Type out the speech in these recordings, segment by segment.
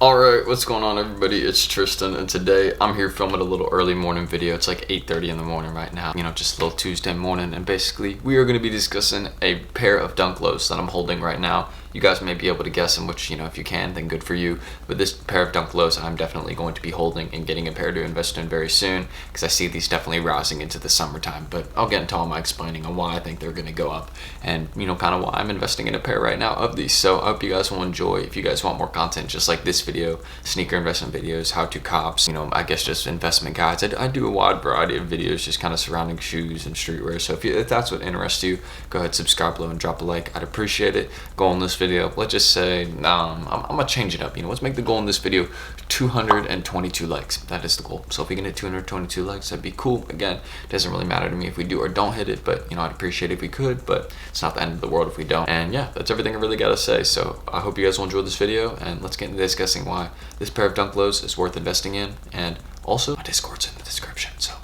Alright, what's going on everybody? It's Tristan, and today I'm here filming a little early morning video. It's like 8:30 in the morning right now, just a little Tuesday morning, and basically we are going to be discussing a pair of dunk lows that I'm holding right now. You guys may be able to guess them, which, if you can, then good for you. But this pair of dunk lows I'm definitely going to be holding and getting a pair to invest in very soon, because I see these definitely rising into the summertime. But I'll get into all my explaining on why I think they're going to go up, and kind of why I'm investing in a pair right now of these. So I hope you guys will enjoy. If you guys want more content just like this video, sneaker investment videos, how-to cops, I guess just investment guides. I do a wide variety of videos just kind of surrounding shoes and streetwear. So if that's what interests you, go ahead, subscribe below and drop a like. I'd appreciate it. Goal in this video, let's just say, I'm gonna change it up. Let's make the goal in this video 222 likes. That is the goal. So if we can hit 222 likes, that'd be cool. Again, it doesn't really matter to me if we do or don't hit it, but I'd appreciate it if we could, but it's not the end of the world if we don't. And yeah, that's everything I really gotta say. So I hope you guys will enjoy this video, and let's get into discussing why this pair of dunk lows is worth investing in. And also, my Discord's in the description, so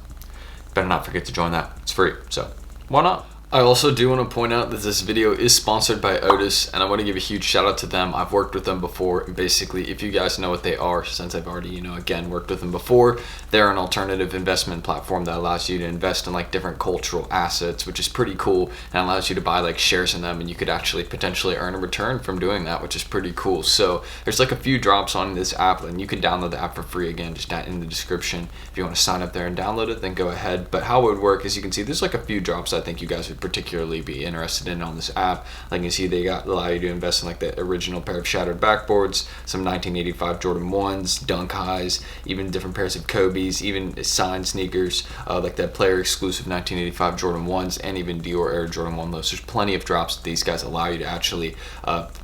better not forget to join that. It's free, so why not? I also do want to point out that this video is sponsored by Otis, and I want to give a huge shout out to them. I've worked with them before, and basically, if you guys know what they are, since I've already, again, worked with them before, they're an alternative investment platform that allows you to invest in like different cultural assets, which is pretty cool, and allows you to buy like shares in them, and you could actually potentially earn a return from doing that, which is pretty cool. So there's like a few drops on this app, and you can download the app for free, again, just in the description. If you want to sign up there and download it, then go ahead. But how it would work is, you can see there's like a few drops I think you guys would particularly be interested in on this app. Like you see, they allow you to invest in like the original pair of shattered backboards, some 1985 Jordan 1s, Dunk Highs, even different pairs of Kobe's, even signed sneakers, like that player exclusive 1985 Jordan 1s, and even Dior Air Jordan 1 lows. There's plenty of drops that these guys allow you to actually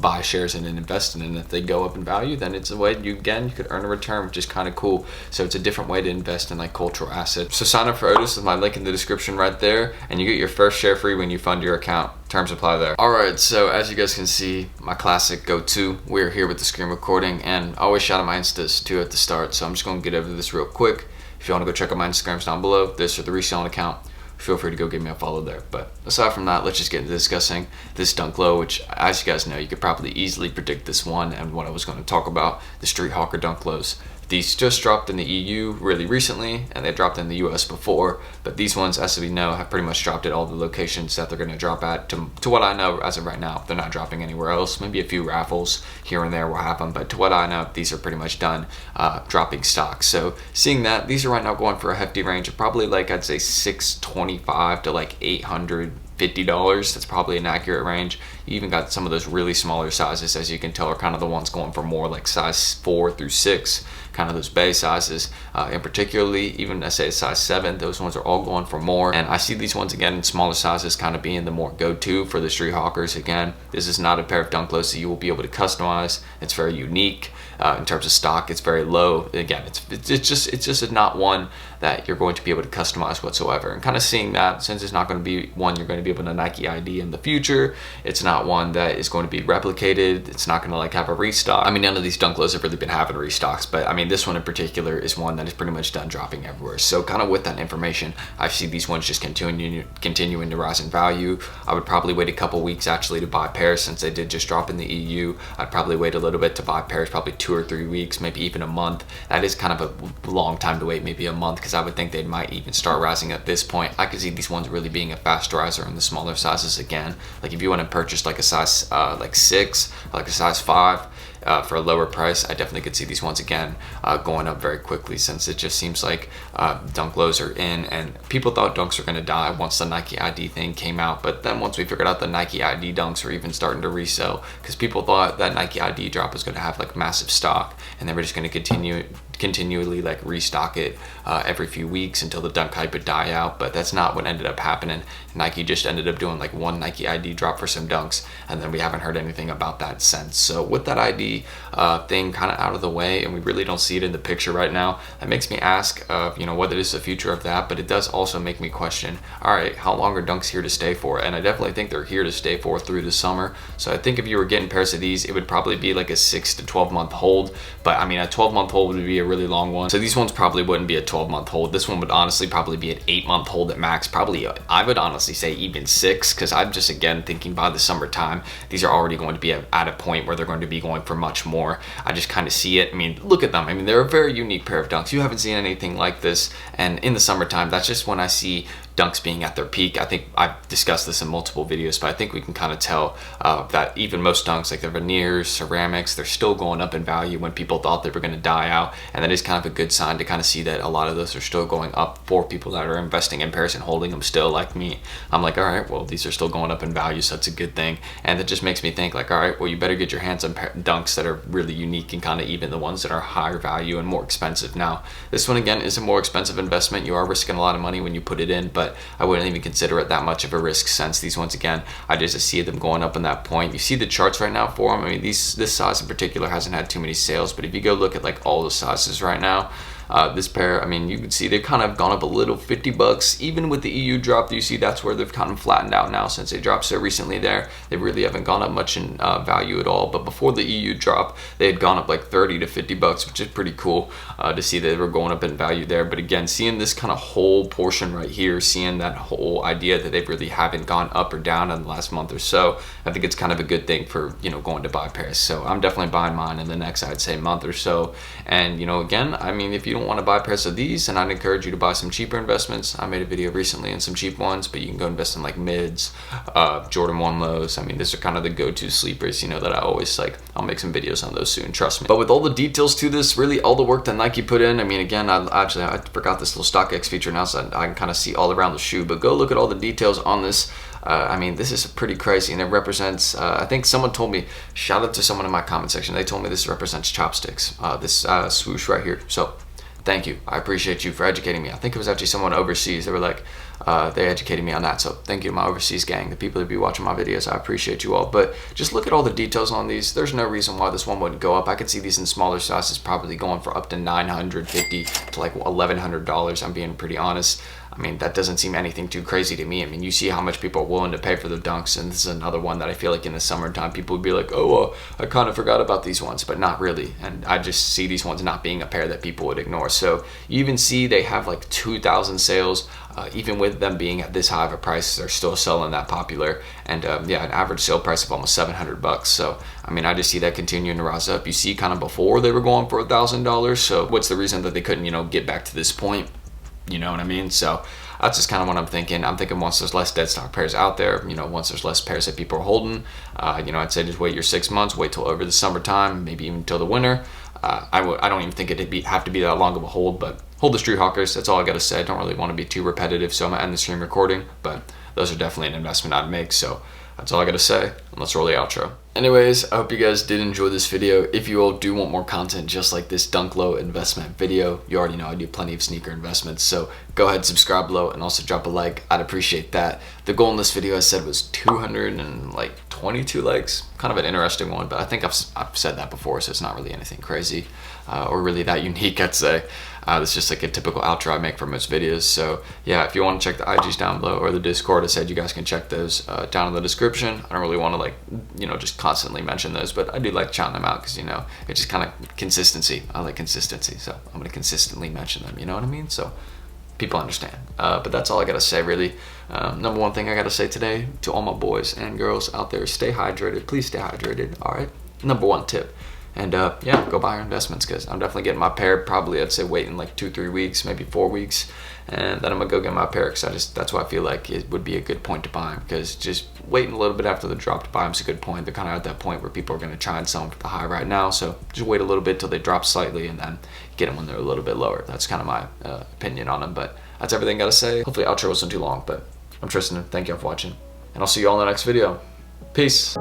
buy shares in and invest in, and if they go up in value, then it's a way you could earn a return, which is kind of cool. So it's a different way to invest in like cultural assets. So sign up for Otis with my link in the description right there, and you get your first share free when you fund your account. Terms apply there. Alright, so as you guys can see, my classic go-to, we're here with the screen recording, and I always shout out my Instas too at the start, so I'm just going to get over this real quick. If you want to go check out my Instagrams down below, this or the reselling account, feel free to go give me a follow there. But aside from that, let's just get into discussing this dunk low, which, as you guys know, you could probably easily predict this one and what I was going to talk about, the Street Hawker dunk lows. These just dropped in the EU really recently, and they dropped in the US before, but these ones, as we know, have pretty much dropped at all the locations that they're going to drop at. To what I know as of right now, they're not dropping anywhere else. Maybe a few raffles here and there will happen, but to what I know, these are pretty much done dropping stock. So seeing that, these are right now going for a hefty range of probably like, I'd say $625 to like $850. That's probably an accurate range. You even got some of those really smaller sizes, as you can tell, are kind of the ones going for more like size 4 through 6, kind of those bay sizes, and particularly even, I say, size 7, those ones are all going for more. And I see these ones again in smaller sizes kind of being the more go-to for the Street Hawkers. Again, this is not a pair of dunk lows that you will be able to customize. It's very unique in terms of stock. It's very low. Again, it's just not one that you're going to be able to customize whatsoever. And kind of seeing that, since it's not going to be one you're going to be able to Nike ID in the future, it's not one that is going to be replicated. It's not going to like have a restock. I mean, none of these dunk lows have really been having restocks, but I mean, this one in particular is one that is pretty much done dropping everywhere. So kind of with that information, I see these ones just continuing to rise in value. I would probably wait a couple weeks actually to buy pairs, since they did just drop in the EU. I'd probably wait a little bit to buy pairs, probably 2 or 3 weeks, maybe even a month. That is kind of a long time to wait, maybe a month, because I would think they might even start rising at this point. I could see these ones really being a fast riser in the smaller sizes again. Like if you want to purchase like a size like 6, like a size 5, for a lower price, I definitely could see these ones again going up very quickly, since it just seems like dunk lows are in, and people thought dunks were going to die once the Nike ID thing came out. But then once we figured out the Nike ID dunks were even starting to resell, because people thought that Nike ID drop was going to have like massive stock, and they were just going to continually like restock it every few weeks until the dunk hype would die out. But that's not what ended up happening. Nike just ended up doing like one Nike ID drop for some dunks, and then we haven't heard anything about that since. So with that ID thing kind of out of the way, and we really don't see it in the picture right now, that makes me ask what is the future of that. But it does also make me question, all right, how long are dunks here to stay for? And I definitely think they're here to stay for through the summer. So I think if you were getting pairs of these, it would probably be like a 6 to 12 month hold. But I mean, a 12-month hold would be a really long one, so these ones probably wouldn't be a 12-month hold. This one would honestly probably be an 8-month hold at max. Probably I would honestly say even 6, because I'm just again thinking by the summertime these are already going to be at a point where they're going to be going for much more. I just kind of see it. I mean, look at them. I mean, they're a very unique pair of Dunks. You haven't seen anything like this. And in the summertime, that's just when I see Dunks being at their peak. I think I've discussed this in multiple videos, but I think we can kind of tell that even most Dunks, like the veneers, ceramics, they're still going up in value when people thought they were going to die out. And that is kind of a good sign to kind of see that a lot of those are still going up for people that are investing in pairs and holding them still, like me. I'm like, all right, well, these are still going up in value, so that's a good thing. And that just makes me think like, all right, well, you better get your hands on Dunks that are really unique and kind of even the ones that are higher value and more expensive. Now, this one again is a more expensive investment. You are risking a lot of money when you put it in, but I wouldn't even consider it that much of a risk, since these ones, again, I just see them going up in that point. You see the charts right now for them. I mean, this size in particular hasn't had too many sales, but if you go look at like all the sizes right now, this pair, I mean, you can see they've kind of gone up a little, $50. Even with the EU drop, you see that's where they've kind of flattened out now since they dropped so recently there. They really haven't gone up much in value at all. But before the EU drop, they had gone up like $30 to $50, which is pretty cool to see they were going up in value there. But again, seeing this kind of whole portion right here, seeing that whole idea that they really haven't gone up or down in the last month or so, I think it's kind of a good thing for, you know, going to buy pairs. So I'm definitely buying mine in the next, I'd say, month or so. And, you know, again, I mean, if you don't want to buy pairs of these, and I'd encourage you to buy some cheaper investments. I made a video recently in some cheap ones, but you can go invest in like mids, Jordan 1 lows. I mean, these are kind of the go-to sleepers, you know, that I always like. I'll make some videos on those soon, trust me. But with all the details to this, really all the work that Nike put in, I mean, again, I forgot this little StockX feature now, so I can kind of see all around the shoe, but go look at all the details on this. I mean, this is pretty crazy, and it represents, I think someone told me, shout out to someone in my comment section, they told me this represents chopsticks, this swoosh right here. So thank you. I appreciate you for educating me. I think it was actually someone overseas. They were like, they educated me on that. So thank you to my overseas gang, the people that be watching my videos. I appreciate you all. But just look at all the details on these. There's no reason why this one wouldn't go up. I could see these in smaller sizes probably going for up to $950 to like $1,100. I'm being pretty honest. I mean, that doesn't seem anything too crazy to me. I mean, you see how much people are willing to pay for the Dunks, and this is another one that I feel like in the summertime people would be like, oh, I kind of forgot about these ones, but not really. And I just see these ones not being a pair that people would ignore. So you even see they have like 2,000 sales. Even with them being at this high of a price, they're still selling that popular. And yeah, an average sale price of almost $700. So I mean, I just see that continuing to rise up. You see kind of before they were going for $1,000. So what's the reason that they couldn't, you know, get back to this point? You know what I mean? So that's just kind of what I'm thinking. I'm thinking once there's less dead stock pairs out there, you know, once there's less pairs that people are holding, you know, I'd say just wait your 6 months, wait till over the summertime, maybe even till the winter. I don't even think it'd have to be that long of a hold, but hold the Street Hawkers. That's all I got to say. I don't really want to be too repetitive, so I'm going to end the stream recording, but those are definitely an investment I'd make. So that's all I got to say, and let's roll the outro. Anyways, I hope you guys did enjoy this video. If you all do want more content just like this Dunk Low investment video, you already know I do plenty of sneaker investments, so go ahead, subscribe below, and also drop a like. I'd appreciate that. The goal in this video, I said, was 222 likes. Kind of an interesting one, but I think I've said that before, so it's not really anything crazy or really that unique, I'd say. It's just like a typical outro I make for most videos. So yeah, if you want to check the IGs down below or the Discord, I said you guys can check those down in the description. I don't really want to, like, you know, just constantly mention those, but I do like shouting them out because, you know, it's just kind of consistency. I like consistency, so I'm going to consistently mention them, you know what I mean? So people understand. But that's all I got to say, really. Number one thing I got to say today to all my boys and girls out there, stay hydrated. Please stay hydrated, all right? Number one tip. And yeah, go buy your investments, because I'm definitely getting my pair. Probably I'd say waiting like 2-3 weeks, maybe 4 weeks, and then I'm gonna go get my pair, because that's why I feel like it would be a good point to buy them, because just waiting a little bit after the drop to buy them is a good point. They're kind of at that point where people are gonna try and sell them for the high right now, so just wait a little bit till they drop slightly and then get them when they're a little bit lower. That's kind of my opinion on them, but that's everything I gotta say. Hopefully outro wasn't too long, but I'm Tristan, thank you all for watching, and I'll see you all in the next video. Peace.